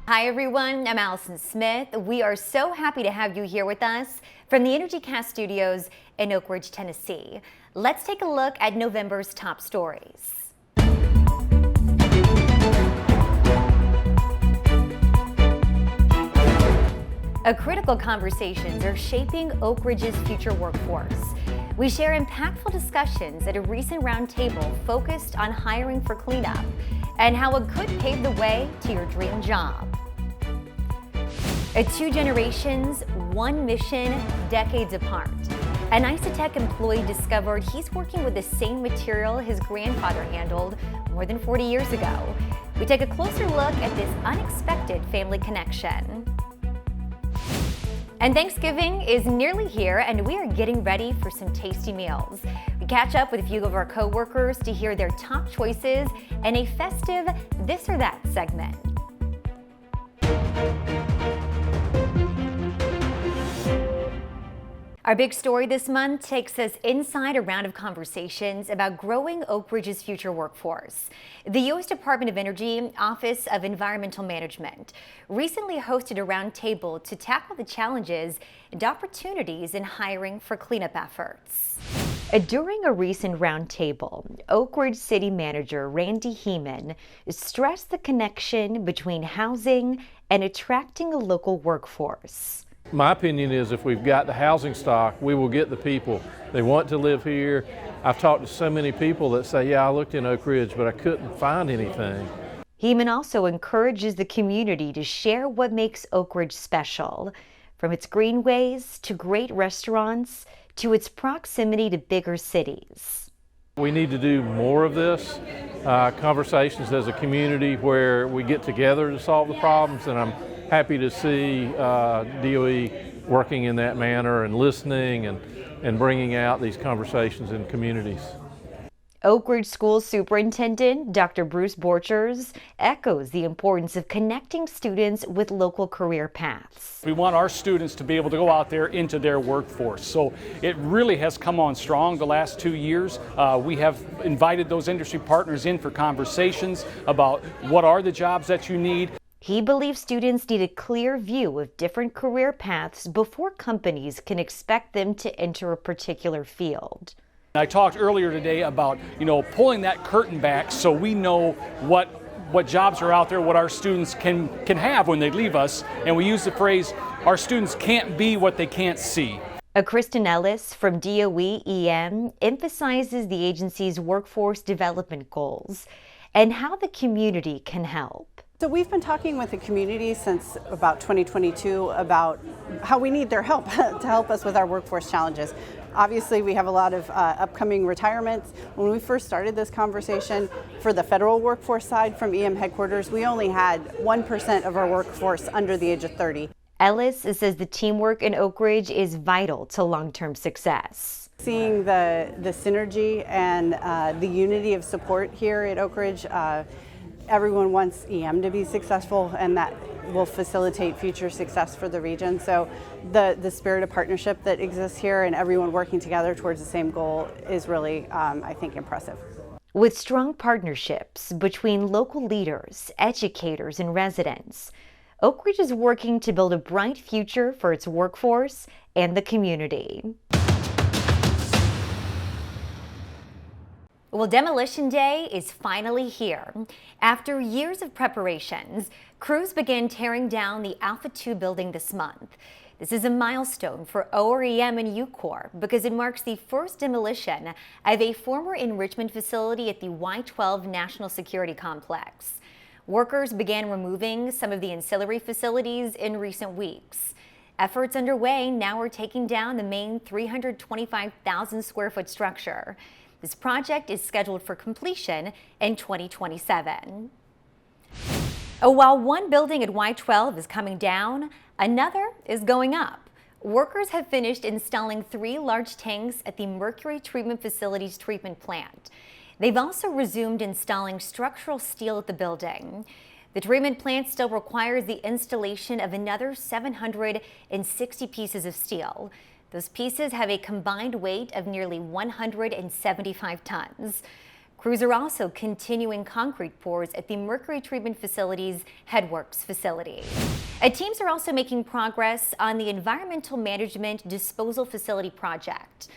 Hi everyone, I'm Allison Smith. We are so happy to have you here with us from the Energycast studios in Oak Ridge, Tennessee. Let's take a look at November's top stories. Critical conversations are shaping Oak Ridge's future workforce. We share impactful discussions at a recent roundtable focused on hiring for cleanup and how it could pave the way to your dream job. Two generations, one mission, decades apart. An Isotech employee discovered he's working with the same material his grandfather handled more than 40 years ago. We take a closer look at this unexpected family connection. And Thanksgiving is nearly here, and we are getting ready for some tasty meals. We catch up with a few of our co-workers to hear their top choices in a festive This or That segment. Our big story this month takes us inside a round of conversations about growing Oak Ridge's future workforce. The U.S. Department of Energy Office of Environmental Management recently hosted a roundtable to tackle the challenges and opportunities in hiring for cleanup efforts. During a recent roundtable, Oak Ridge City Manager Randy Heeman stressed the connection between housing and attracting a local workforce. My opinion is if we've got the housing stock, we will get the people. They want to live here. I've talked to so many people that say, yeah, I looked in Oak Ridge, but I couldn't find anything. Heeman also encourages the community to share what makes Oak Ridge special, from its greenways to great restaurants to its proximity to bigger cities. We need to do more of this, conversations as a community where we get together to solve the problems, and I'm happy to see DOE working in that manner and listening and bringing out these conversations in communities. Oak Ridge School Superintendent Dr. Bruce Borchers echoes the importance of connecting students with local career paths. We want our students to be able to go out there into their workforce. So it really has come on strong the last 2 years. We have invited those industry partners in for conversations about what are the jobs that you need. He believes students need a clear view of different career paths before companies can expect them to enter a particular field. I talked earlier today about, pulling that curtain back so we know what jobs are out there, what our students can have when they leave us. And we use the phrase, our students can't be what they can't see. Kristen Ellis from DOE EM emphasizes the agency's workforce development goals and how the community can help. So we've been talking with the community since about 2022 about how we need their help to help us with our workforce challenges. Obviously, we have a lot of upcoming retirements. When we first started this conversation for the federal workforce side from EM headquarters, we only had 1% of our workforce under the age of 30. Ellis says the teamwork in Oak Ridge is vital to long-term success. Seeing the synergy and the unity of support here at Oak Ridge, everyone wants EM to be successful, and that will facilitate future success for the region. So the spirit of partnership that exists here and everyone working together towards the same goal is really, I think, impressive. With strong partnerships between local leaders, educators, and residents, Oak Ridge is working to build a bright future for its workforce and the community. Well, Demolition Day is finally here. After years of preparations, crews began tearing down the Alpha 2 building this month. This is a milestone for OREM and UCOR because it marks the first demolition of a former enrichment facility at the Y-12 National Security Complex. Workers began removing some of the ancillary facilities in recent weeks. Efforts underway now are taking down the main 325,000 square foot structure. This project is scheduled for completion in 2027. While one building at Y-12 is coming down, another is going up. Workers have finished installing 3 large tanks at the Mercury Treatment Facility's treatment plant. They've also resumed installing structural steel at the building. The treatment plant still requires the installation of another 760 pieces of steel. Those pieces have a combined weight of nearly 175 tons. Crews are also continuing concrete pours at the Mercury Treatment Facility's Headworks facility. Teams are also making progress on the Environmental Management Disposal Facility project.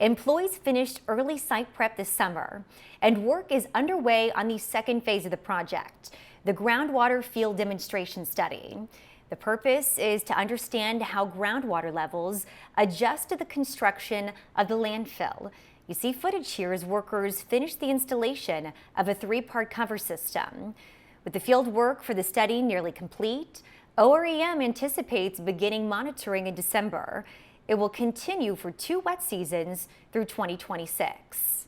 Employees finished early site prep this summer, and work is underway on the second phase of the project, the groundwater field demonstration study. The purpose is to understand how groundwater levels adjust to the construction of the landfill. You see footage here as workers finish the installation of a 3-part cover system. With the field work for the study nearly complete, OREM anticipates beginning monitoring in December. It will continue for 2 wet seasons through 2026.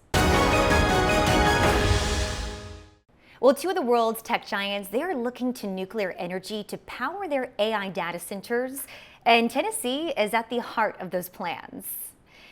Well, 2 of the world's tech giants, they are looking to nuclear energy to power their AI data centers, and Tennessee is at the heart of those plans.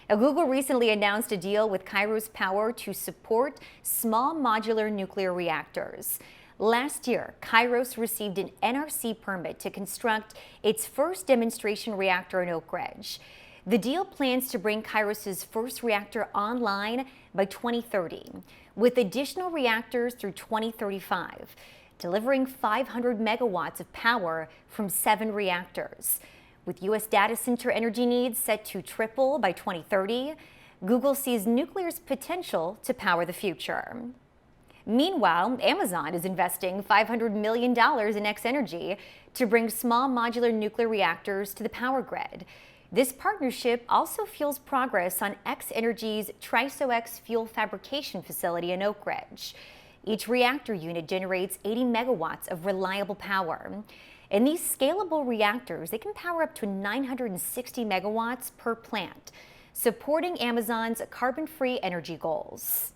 Now, Google recently announced a deal with Kairos Power to support small modular nuclear reactors. Last year, Kairos received an NRC permit to construct its first demonstration reactor in Oak Ridge. The deal plans to bring Kairos's first reactor online by 2030, with additional reactors through 2035, delivering 500 megawatts of power from 7 reactors. With U.S. data center energy needs set to triple by 2030, Google sees nuclear's potential to power the future. Meanwhile, Amazon is investing $500 million in X-Energy to bring small modular nuclear reactors to the power grid. This partnership also fuels progress on X-Energy's TRISO-X fuel fabrication facility in Oak Ridge. Each reactor unit generates 80 megawatts of reliable power. And these scalable reactors, they can power up to 960 megawatts per plant, supporting Amazon's carbon-free energy goals.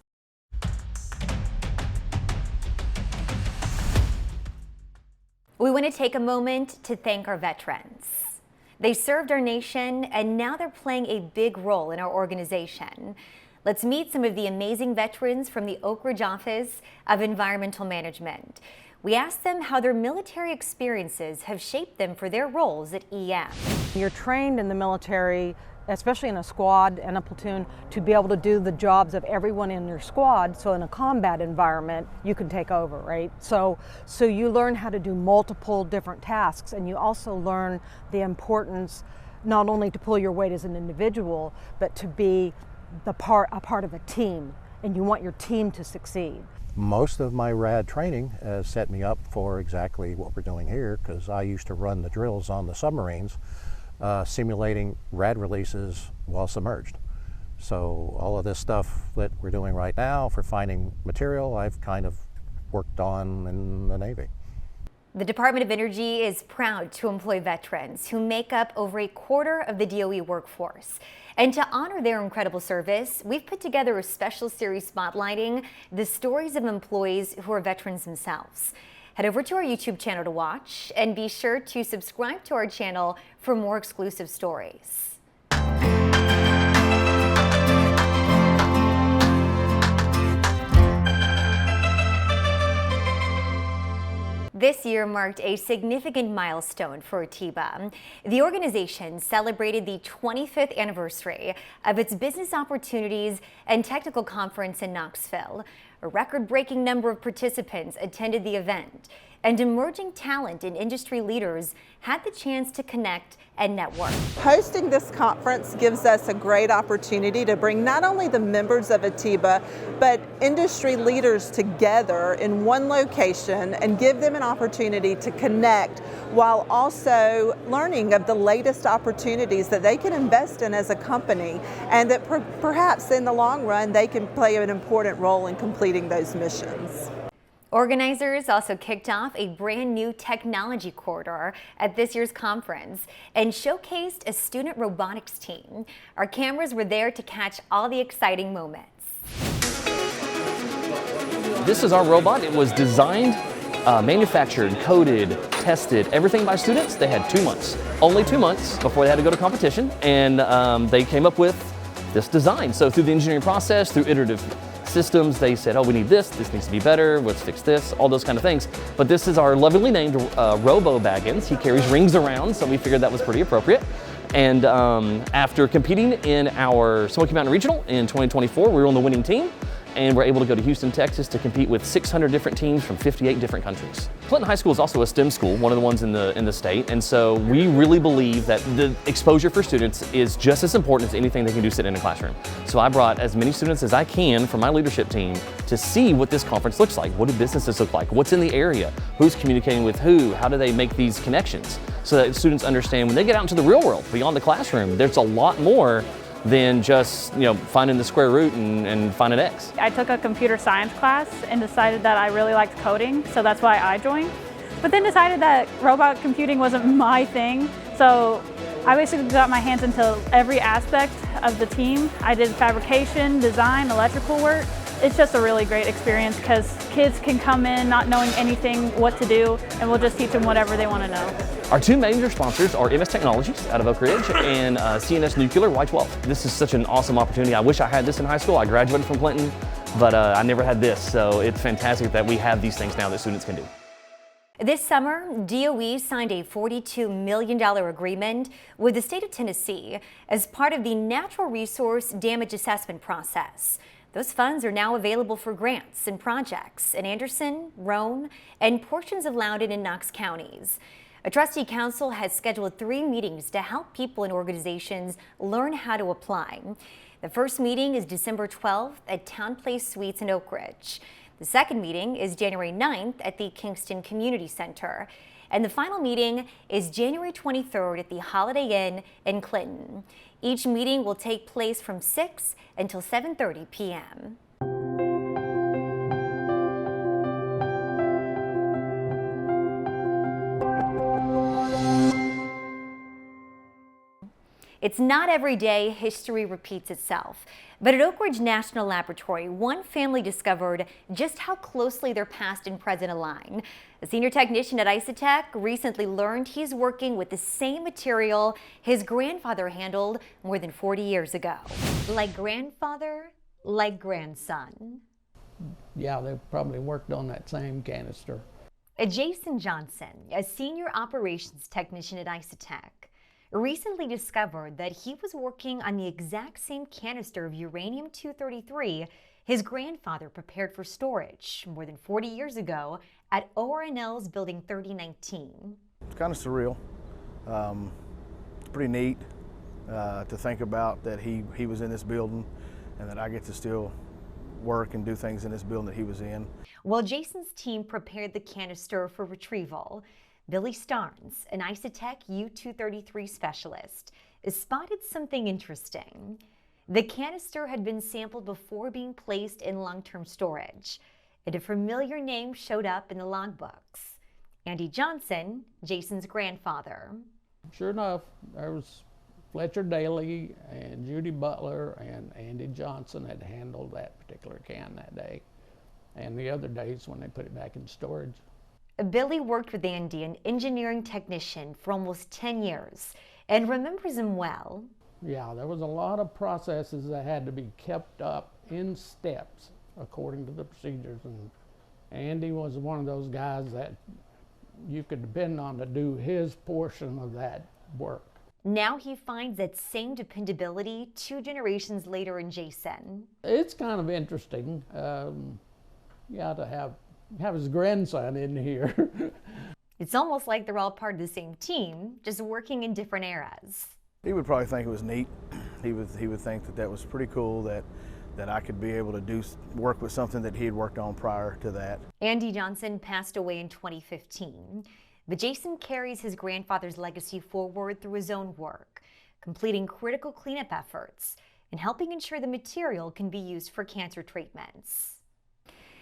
We want to take a moment to thank our veterans. They served our nation, and now they're playing a big role in our organization. Let's meet some of the amazing veterans from the Oak Ridge Office of Environmental Management. We asked them how their military experiences have shaped them for their roles at EM. You're trained in the military, especially in a squad and a platoon, to be able to do the jobs of everyone in your squad, so in a combat environment, you can take over, right? So you learn how to do multiple different tasks, and you also learn the importance not only to pull your weight as an individual, but to be a part of a team, and you want your team to succeed. Most of my RAD training has set me up for exactly what we're doing here, because I used to run the drills on the submarines, simulating RAD releases while submerged. So all of this stuff that we're doing right now for finding material, I've kind of worked on in the Navy. The Department of Energy is proud to employ veterans who make up over a quarter of the DOE workforce. And to honor their incredible service, we've put together a special series spotlighting the stories of employees who are veterans themselves. Head over to our YouTube channel to watch, and be sure to subscribe to our channel for more exclusive stories. This year marked a significant milestone for ETEBA. The organization celebrated the 25th anniversary of its Business Opportunities and Technical Conference in Knoxville. A record-breaking number of participants attended the event, and emerging talent and industry leaders had the chance to connect and network. Hosting this conference gives us a great opportunity to bring not only the members of ETEBA, but industry leaders together in one location and give them an opportunity to connect, while also learning of the latest opportunities that they can invest in as a company, and that perhaps in the long run they can play an important role in completing those missions. Organizers also kicked off a brand new technology corridor at this year's conference and showcased a student robotics team. Our cameras were there to catch all the exciting moments. This is our robot. It was designed, manufactured, coded, tested, everything by students. They had 2 months, only 2 months before they had to go to competition, and they came up with this design. So through the engineering process, through iterative systems, they said, oh, we need this needs to be better, let's fix this, all those kind of things. But this is our lovingly named Robo Baggins. He carries rings around, so we figured that was pretty appropriate. And after competing in our Smoky Mountain Regional in 2024, we were on the winning team. and we're able to go to Houston, Texas to compete with 600 different teams from 58 different countries. Clinton High School is also a STEM school, one of the ones in the state, and so we really believe that the exposure for students is just as important as anything they can do sitting in a classroom. So I brought as many students as I can from my leadership team to see what this conference looks like. What do businesses look like? What's in the area? Who's communicating with who? How do they make these connections? So that students understand when they get out into the real world, beyond the classroom, there's a lot more than just finding the square root and finding X. I took a computer science class and decided that I really liked coding, so that's why I joined. But then decided that robot computing wasn't my thing, so I basically got my hands into every aspect of the team. I did fabrication, design, electrical work. It's just a really great experience because kids can come in not knowing anything what to do, and we'll just teach them whatever they want to know. Our two major sponsors are MS Technologies out of Oak Ridge and CNS Nuclear Y12. This is such an awesome opportunity. I wish I had this in high school. I graduated from Clinton, but I never had this, so it's fantastic that we have these things now that students can do. This summer, DOE signed a $42 million agreement with the state of Tennessee as part of the Natural Resource Damage Assessment process. Those funds are now available for grants and projects in Anderson, Roane, and portions of Loudoun and Knox counties. A trustee council has scheduled 3 meetings to help people and organizations learn how to apply. The first meeting is December 12th at Town Place Suites in Oak Ridge. The second meeting is January 9th at the Kingston Community Center. And the final meeting is January 23rd at the Holiday Inn in Clinton. Each meeting will take place from 6 until 7:30 p.m. It's not every day history repeats itself, but at Oak Ridge National Laboratory, one family discovered just how closely their past and present align. A senior technician at Isotech recently learned he's working with the same material his grandfather handled more than 40 years ago. Like grandfather, like grandson. Yeah, they probably worked on that same canister. Jason Johnson, a senior operations technician at Isotech, recently discovered that he was working on the exact same canister of uranium-233 his grandfather prepared for storage more than 40 years ago at ORNL's Building 3019. It's kind of surreal. It's pretty neat to think about that he was in this building and that I get to still work and do things in this building that he was in. While Jason's team prepared the canister for retrieval, Billy Starnes, an Isotech U-233 specialist, spotted something interesting. The canister had been sampled before being placed in long-term storage, and a familiar name showed up in the logbooks. Andy Johnson, Jason's grandfather. Sure enough, there was Fletcher Daly and Judy Butler and Andy Johnson had handled that particular can that day, and the other days when they put it back in storage. Billy worked with Andy, an engineering technician, for almost 10 years and remembers him well. Yeah, there was a lot of processes that had to be kept up in steps according to the procedures, and Andy was one of those guys that you could depend on to do his portion of that work. Now he finds that same dependability 2 generations later in Jason. It's kind of interesting, yeah, to have his grandson in here. It's almost like they're all part of the same team, just working in different eras. He would probably think it was neat. He would think that that was pretty cool that I could be able to work with something that he had worked on prior to that. Andy Johnson passed away in 2015, but Jason carries his grandfather's legacy forward through his own work, completing critical cleanup efforts and helping ensure the material can be used for cancer treatments.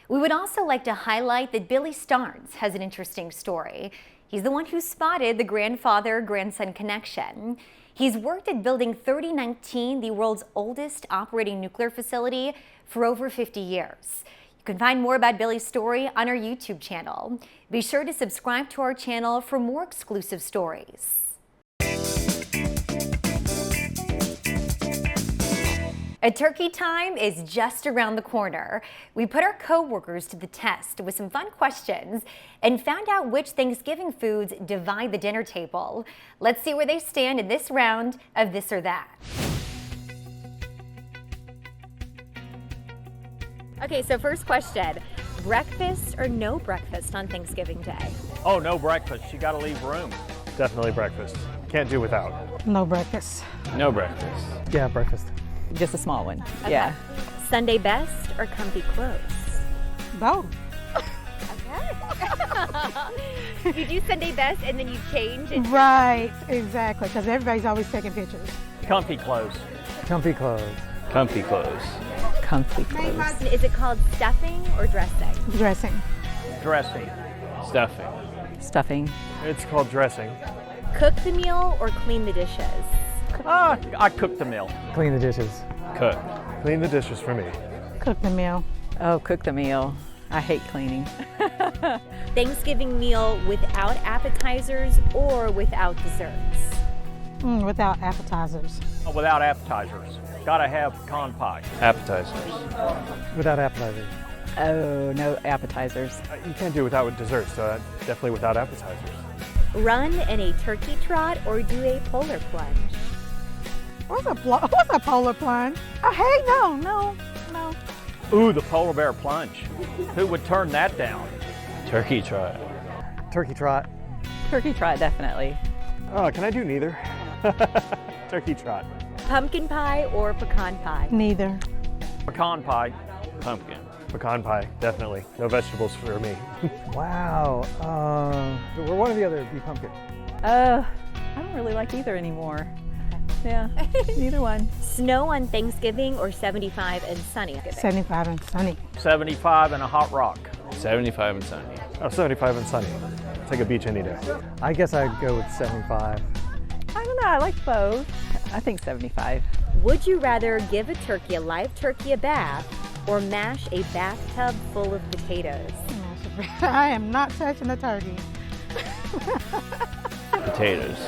We would also like to highlight that Billy Starnes has an interesting story. He's the one who spotted the grandfather-grandson connection. He's worked at Building 3019, the world's oldest operating nuclear facility, for over 50 years. You can find more about Billy's story on our YouTube channel. Be sure to subscribe to our channel for more exclusive stories. A turkey time is just around the corner. We put our co-workers to the test with some fun questions and found out which Thanksgiving foods divide the dinner table. Let's see where they stand in this round of This or That. Okay, so first question, breakfast or no breakfast on Thanksgiving Day? Oh, no breakfast. You got to leave room. Definitely breakfast. Can't do without. No breakfast. No breakfast. Yeah, breakfast. Just a small one. Okay. Yeah. Sunday best or comfy clothes? Both. You do Sunday best and then you change? And Right, exactly, because everybody's always taking pictures. Comfy clothes. Comfy clothes. Comfy clothes. Comfy clothes. Is it called stuffing or dressing? Dressing. Dressing. Stuffing. Stuffing. It's called dressing. Cook the meal or clean the dishes? I cook the meal. Clean the dishes. Cook. Clean the dishes for me. Cook the meal. Oh, cook the meal. I hate cleaning. Thanksgiving meal without appetizers or without desserts? Without appetizers. Without appetizers. Gotta have pecan pie. Appetizers. Without appetizers. Oh, no appetizers. You can't do without with desserts, so definitely without appetizers. Run in a turkey trot or do a polar plunge? What's a polar plunge? Oh, hey, no. Ooh, the polar bear plunge. Who would turn that down? Turkey trot. Turkey trot. Turkey trot, definitely. Oh, can I do neither? Turkey trot. Pumpkin pie or pecan pie? Neither. Pecan pie. Pumpkin. Pecan pie, definitely. No vegetables for me. Wow. One or the other would be pumpkin. I don't really like either anymore. Yeah, neither one. Snow on Thanksgiving or 75 and sunny? 75 and sunny. 75 and a hot rock. 75 and sunny. Oh, 75 and sunny. Take a beach any day. I guess I'd go with 75. I don't know, I like both. I think 75. Would you rather give a live turkey a bath or mash a bathtub full of potatoes? I am not touching the turkey. Potatoes.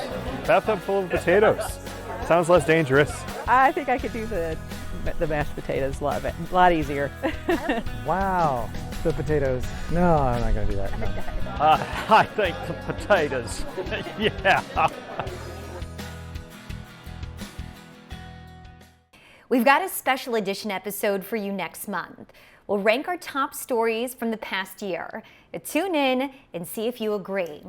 Bathtub full of potatoes. Sounds less dangerous. I think I could do the mashed potatoes a lot easier. Wow. The potatoes. No, I'm not going to do that. No. I think the potatoes. Yeah. We've got a special edition episode for you next month. We'll rank our top stories from the past year. Tune in and see if you agree.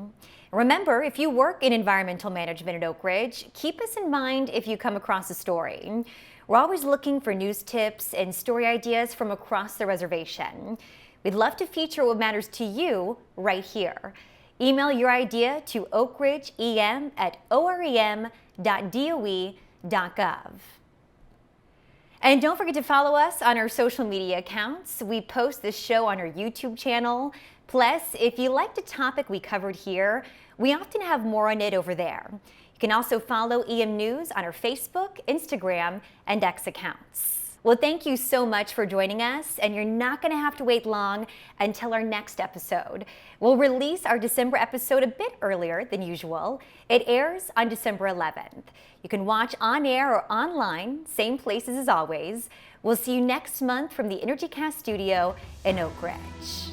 Remember, if you work in environmental management at Oak Ridge, keep us in mind if you come across a story. We're always looking for news tips and story ideas from across the reservation. We'd love to feature what matters to you right here. Email your idea to oakridgeem@orem.doe.gov. And don't forget to follow us on our social media accounts. We post this show on our YouTube channel. Plus, if you liked a topic we covered here, we often have more on it over there. You can also follow EM News on our Facebook, Instagram, and X accounts. Well, thank you so much for joining us, and you're not going to have to wait long until our next episode. We'll release our December episode a bit earlier than usual. It airs on December 11th. You can watch on air or online, same places as always. We'll see you next month from the Energycast studio in Oak Ridge.